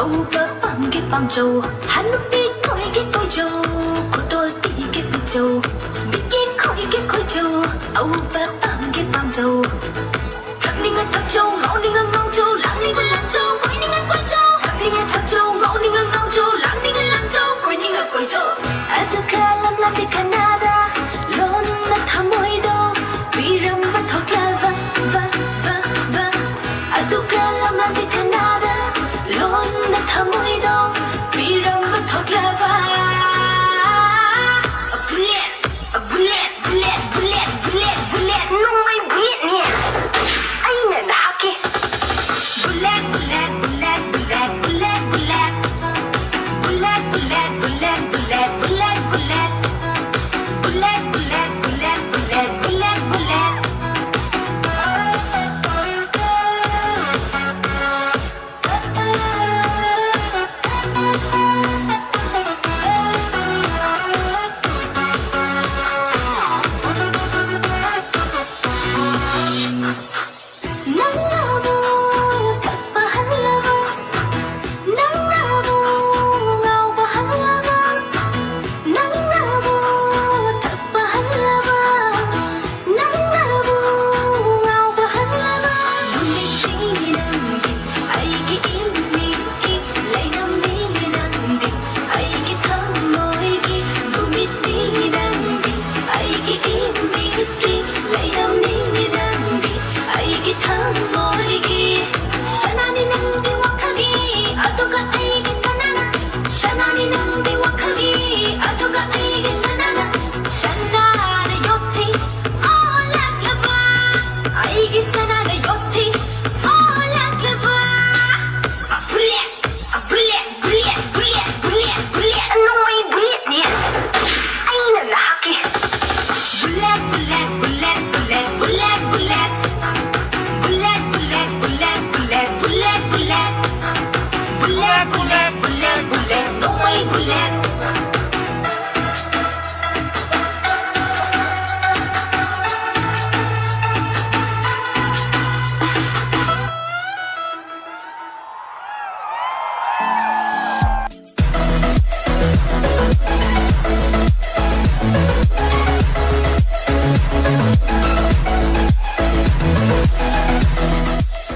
Auga panggil pangjo, hanupi koi ke kojo, kutol pi ke pijo, bikin koi ke kojo. Auga panggil pangjo, thak ningan thak jo, ngau ningan ngau jo, lang ningan lang jo, koi ningan koi jo. Thak ningan thak jo, ngau ningan ngau jo, lang ningan lang jo, koi ningan koi jo. Aduka lam lam di Canada, lon na thamoy do, biram ba thokla va va va va. Aduka lam lam di Canada, lon na thamoy do, biram ba thokla va. Bullet, bullet, bullet, bullet, bullet, bullet, no may bullet niya. Ay na nahaki. Bullet, bullet, bullet, bullet, bullet, bullet, bullet, bullet, bullet, bullet, bullet, bullet, bullet, bullet, bullet, bullet, bullet, bullet. Bullet, bullet, bullet, bullet, no way bullet.